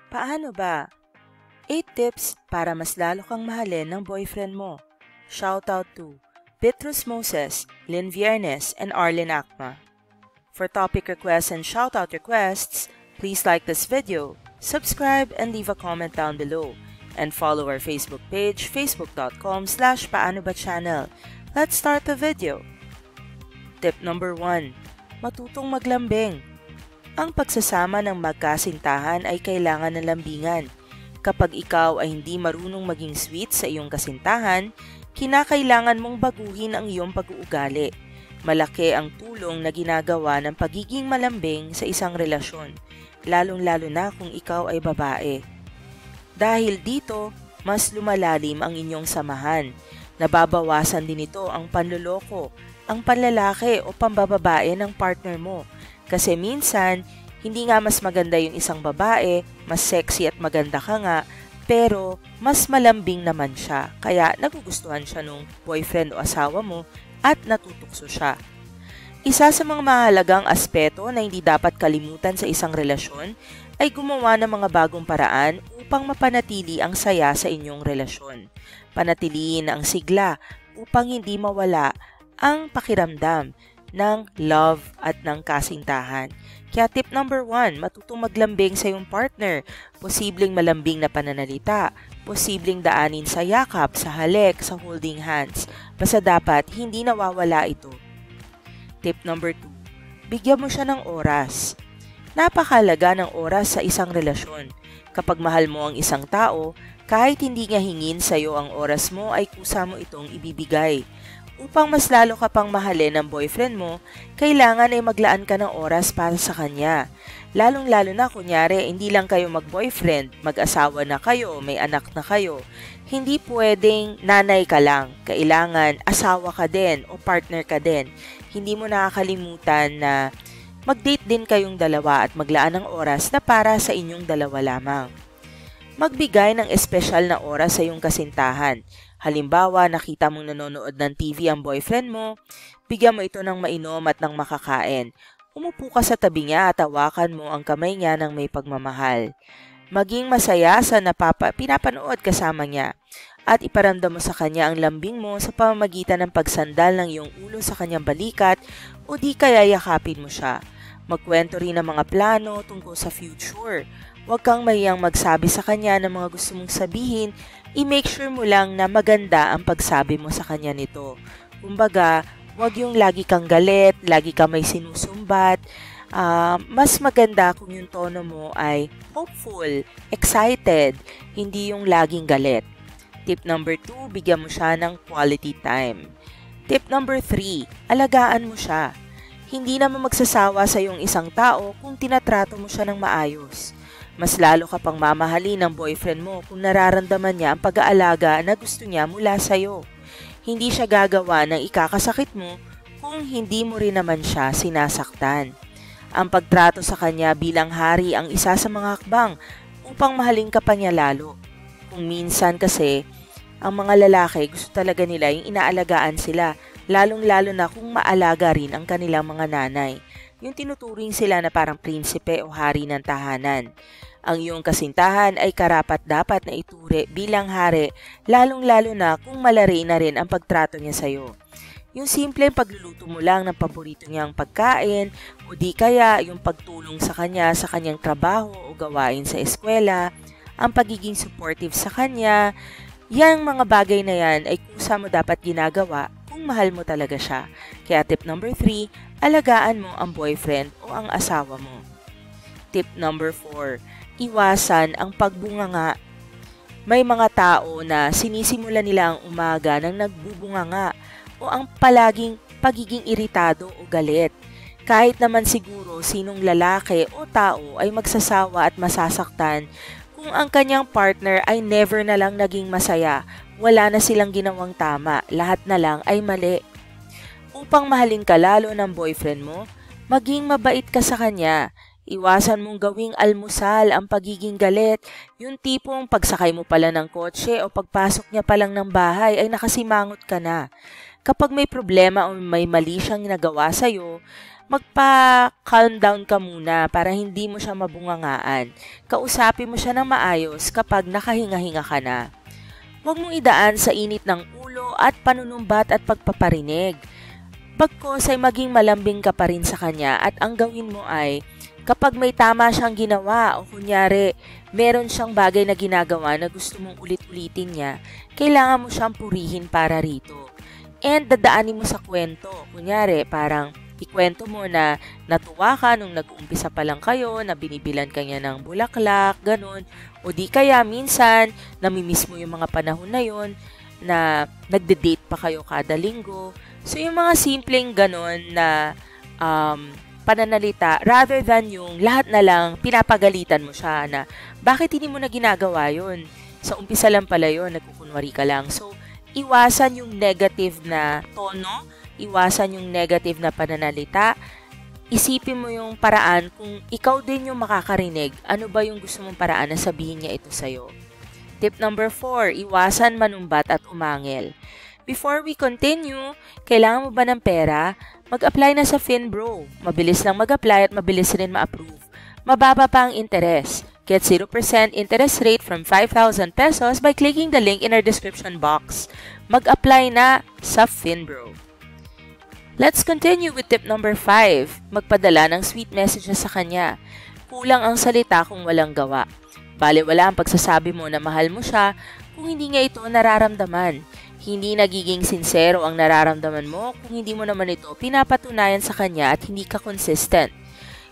Paano ba? 8 tips para mas lalo kang mahalin ng boyfriend mo. Shoutout to Beatrice Moses, Lynn Viernes, and Arlen Akma. For topic requests and shoutout requests, please like this video, subscribe, and leave a comment down below. And follow our Facebook page, facebook.com/paanobachannel. Let's start the video. Tip number 1. Matutong maglambing. Ang pagsasama ng magkasintahan ay kailangan ng lambingan. Kapag ikaw ay hindi marunong maging sweet sa iyong kasintahan, kinakailangan mong baguhin ang iyong pag-uugali. Malaki ang tulong na ginagawa ng pagiging malambing sa isang relasyon, lalong-lalo na kung ikaw ay babae. Dahil dito, mas lumalalim ang inyong samahan. Nababawasan din ito ang panloloko, ang panlalaki o pambababae ng partner mo. Kasi minsan, hindi nga mas maganda yung isang babae, mas sexy at maganda ka nga, pero mas malambing naman siya. Kaya nagugustuhan siya nung boyfriend o asawa mo at natutukso siya. Isa sa mga mahalagang aspeto na hindi dapat kalimutan sa isang relasyon ay gumawa ng mga bagong paraan upang mapanatili ang saya sa inyong relasyon. Panatiliin ang sigla upang hindi mawala ang pakiramdam ng love at ng kasintahan. Kaya tip number 1, matutong maglambing sa iyong partner. Posibleng malambing na pananalita, posibleng daanin sa yakap, sa halik, sa holding hands. Basta dapat hindi nawawala ito. Tip number 2, bigyan mo siya ng oras. Napakahalaga ng oras sa isang relasyon. Kapag mahal mo ang isang tao, kahit hindi niya hingin sa iyo ang oras mo ay kusa mo itong ibibigay. Upang mas lalo ka pang mahalin ng boyfriend mo, kailangan ay maglaan ka ng oras para sa kanya. Lalong-lalo na kunyari, hindi lang kayo mag-boyfriend, mag-asawa na kayo, may anak na kayo. Hindi pwedeng nanay ka lang. Kailangan asawa ka din o partner ka din. Hindi mo nakakalimutan na mag-date din kayong dalawa at maglaan ng oras na para sa inyong dalawa lamang. Magbigay ng espesyal na oras sa iyong kasintahan. Halimbawa, nakita mong nanonood ng TV ang boyfriend mo, bigyan mo ito ng mainom at ng makakain. Umupo ka sa tabi niya at hawakan mo ang kamay niya ng may pagmamahal. Maging masaya sa pinapanood kasama niya at iparamdam mo sa kanya ang lambing mo sa pamamagitan ng pagsandal ng iyong ulo sa kanyang balikat o di kaya yakapin mo siya. Magkwento rin ng mga plano tungkol sa future. Huwag kang mahiyang magsabi sa kanya ng mga gusto mong sabihin, i-make sure mo lang na maganda ang pagsabi mo sa kanya nito. Kumbaga, huwag yung lagi kang galit, lagi kang may sinusumbat. Mas maganda kung yung tono mo ay hopeful, excited, hindi yung laging galit. Tip number 2, bigyan mo siya ng quality time. Tip number 3, alagaan mo siya. Hindi naman magsasawa sa iyong isang tao kung tinatrato mo siya ng maayos. Mas lalo ka pang mamahalin ng boyfriend mo kung nararamdaman niya ang pag-aalaga na gusto niya mula sa'yo. Hindi siya gagawa ng ikakasakit mo kung hindi mo rin naman siya sinasaktan. Ang pagtrato sa kanya bilang hari ang isa sa mga hakbang upang mahalin ka pa niya lalo. Kung minsan kasi, ang mga lalaki gusto talaga nila yung inaalagaan sila, lalong-lalo na kung maalaga rin ang kanilang mga nanay. Yung tinuturing sila na parang prinsipe o hari ng tahanan. Ang iyong kasintahan ay karapat-dapat na iture bilang hari, lalong-lalo na kung malari na rin ang pagtrato niya sa iyo. Yung simpleng pagluluto mo lang ng paborito niyang pagkain o di kaya yung pagtulong sa kanyang trabaho o gawain sa eskwela, ang pagiging supportive sa kanya, yang mga bagay na yan ay kusa mo dapat ginagawa kung mahal mo talaga siya. Kaya tip number 3, alagaan mo ang boyfriend o ang asawa mo. Tip number 4, iwasan ang pagbunganga. May mga tao na sinisimula nila ang umaga ng nagbubunganga o ang palaging pagiging iritado o galit. Kahit naman siguro sinong lalaki o tao ay magsasawa at masasaktan kung ang kanyang partner ay never na lang naging masaya, wala na silang ginawang tama, lahat na lang ay mali. Upang mahalin ka lalo ng boyfriend mo, maging mabait ka sa kanya. Iwasan mong gawing almusal ang pagiging galit, yung tipong pagsakay mo pala ng kotse o pagpasok niya pa lang ng bahay ay nakasimangot ka na. Kapag may problema o may mali siyang nagawa sa'yo, Magpa-calm down ka muna para hindi mo siya mabungangaan. Kausapin mo siya ng maayos kapag nakahinga-hinga ka na. Huwag mong idaan sa init ng ulo at panunumbat at pagpaparinig. Bagkos ay maging malambing ka pa rin sa kanya at ang gawin mo ay kapag may tama siyang ginawa o kunyari meron siyang bagay na ginagawa na gusto mong ulit-ulitin niya, kailangan mo siyang purihin para rito. And dadaanin mo sa kwento. Kunyari parang ikwento mo na natuwa ka nung nag-uumpisa pa lang kayo, na binibilan ka niya ng bulaklak, ganun. O di kaya minsan, namimiss mo yung mga panahon na yon na nagde-date pa kayo kada linggo. So yung mga simpleng ganun na pananalita, rather than yung lahat na lang pinapagalitan mo siya na bakit hindi mo na ginagawa yun? Sa umpisa lang pala yun, nagkukunwari ka lang. So, iwasan yung negative na tono, iwasan yung negative na pananalita. Isipin mo yung paraan kung ikaw din yung makakarinig, ano ba yung gusto mong paraan na sabihin niya ito sa'yo. Tip number 4, iwasan manumbat at umangil. Before we continue, kailangan mo ba ng pera? Mag-apply na sa Finbro. Mabilis lang mag-apply at mabilis rin ma-approve. Mababa pa ang interest. Get 0% interest rate from 5,000 pesos by clicking the link in our description box. Mag-apply na sa Finbro. Let's continue with tip number 5. Magpadala ng sweet messages sa kanya. Kulang ang salita kung walang gawa. Baliwala ang pagsasabi mo na mahal mo siya kung hindi nga ito nararamdaman. Hindi nagiging sincero ang nararamdaman mo kung hindi mo naman ito pinapatunayan sa kanya at hindi ka consistent.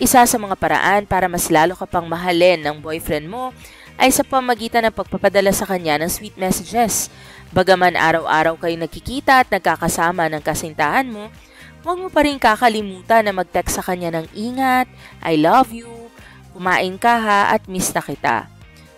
Isa sa mga paraan para mas lalo ka pang mahalin ng boyfriend mo ay sa pamagitan ng pagpapadala sa kanya ng sweet messages. Bagaman araw-araw kayo nagkikita at nagkakasama ng kasintahan mo, huwag mo pa rin kakalimutan na mag-text sa kanya ng ingat, I love you, kumain ka ha, at miss na kita.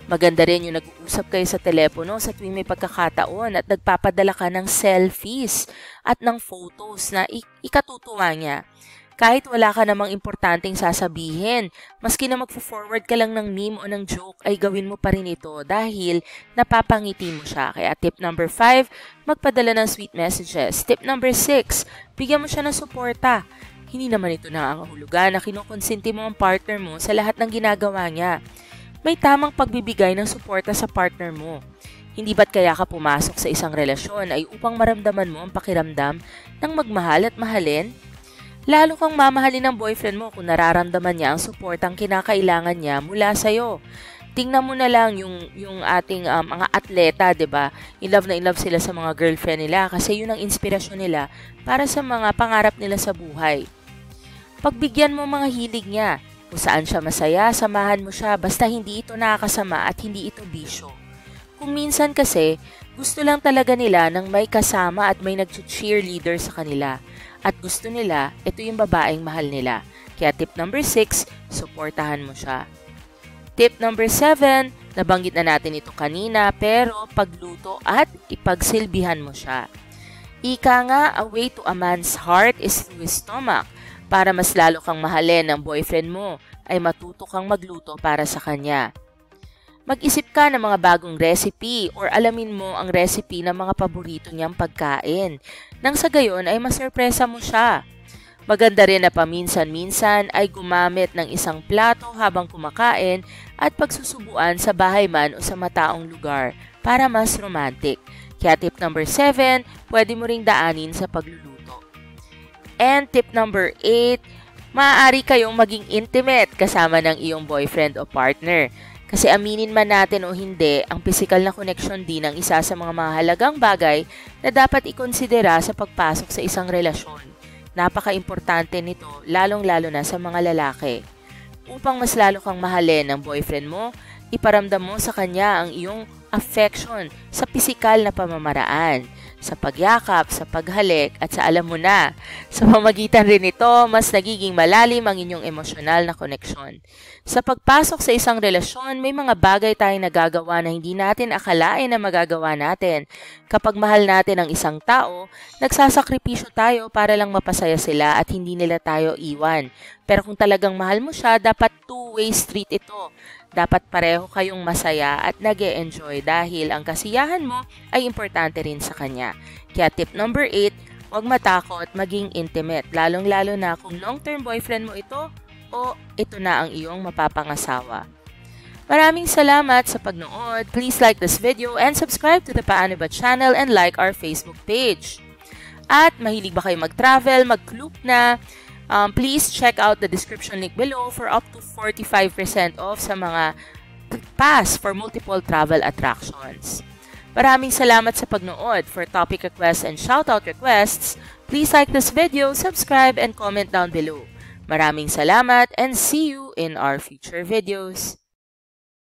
Maganda rin yung nag-uusap kayo sa telepono sa tuwing may pagkakataon at nagpapadala ka ng selfies at ng photos na ikatutuwa niya. Kahit wala ka namang importanteng sasabihin, maski na magpo-forward ka lang ng meme o ng joke, ay gawin mo pa rin ito dahil napapangiti mo siya. Kaya tip number 5, magpadala ng sweet messages. Tip number 6, bigyan mo siya ng suporta. Hindi naman ito nangangahulugan na kinukonsinti mo ang partner mo sa lahat ng ginagawa niya. May tamang pagbibigay ng suporta sa partner mo. Hindi ba't kaya ka pumasok sa isang relasyon ay upang maramdaman mo ang pakiramdam ng magmahal at mahalin? Lalo kang mamahalin ng boyfriend mo kung nararamdaman niya ang suportang kinakailangan niya mula sa'yo. Tingnan mo na lang yung ating mga atleta, 'di ba? In love sila sa mga girlfriend nila kasi yun ang inspirasyon nila para sa mga pangarap nila sa buhay. Pagbigyan mo mga hilig niya. Kung saan siya masaya, samahan mo siya basta hindi ito nakakasama at hindi ito bisyo. Kung minsan kasi, gusto lang talaga nila ng may kasama at may nag-cheerleader sa kanila. At gusto nila, ito yung babaeng mahal nila. Kaya tip number 6, suportahan mo siya. Tip number 7, nabanggit na natin ito kanina, pero pagluto at ipagsilbihan mo siya. Ika nga, a way to a man's heart is through his stomach. Para mas lalo kang mahalin ng boyfriend mo, ay matuto kang magluto para sa kanya. Mag-isip ka ng mga bagong recipe or alamin mo ang recipe ng mga paborito niyang pagkain. Nang sa gayon ay masurpresa mo siya. Maganda rin na paminsan-minsan ay gumamit ng isang plato habang kumakain at pagsusubuan sa bahay man o sa mataong lugar para mas romantic. Kaya tip number 7, pwede mo ring daanin sa pagluluto. And tip number 8, maaari kayong maging intimate kasama ng iyong boyfriend o partner. Kasi aminin man natin o hindi, ang physical na connection din ang isa sa mga mahalagang bagay na dapat ikonsidera sa pagpasok sa isang relasyon. Napaka-importante nito, lalong-lalo na sa mga lalaki. Upang mas lalo kang mahalin ng boyfriend mo, iparamdam mo sa kanya ang iyong affection sa pisikal na pamamaraan, sa pagyakap, sa paghalik, at sa alam mo na. Sa pamagitan rin nito, mas nagiging malalim ang inyong emosyonal na koneksyon. Sa pagpasok sa isang relasyon, may mga bagay tayong nagagawa na hindi natin akalain na magagawa natin. Kapag mahal natin ang isang tao, nagsasakripisyo tayo para lang mapasaya sila at hindi nila tayo iwan. Pero kung talagang mahal mo siya, dapat two-way street ito. Dapat pareho kayong masaya at nag-e-enjoy dahil ang kasiyahan mo ay importante rin sa kanya. Kaya tip number 8, Huwag matakot maging intimate, lalong-lalo na kung long-term boyfriend mo ito o ito na ang iyong mapapangasawa. Maraming salamat sa pagnood. Please like this video and subscribe to the Paano Ba channel and like our Facebook page. At mahilig ba kayo mag-travel, mag-loop na? Please check out the description link below for up to 45% off sa mga pass for multiple travel attractions. Maraming salamat sa pagnood. For topic requests and shoutout requests, please like this video, subscribe, and comment down below. Maraming salamat and see you in our future videos.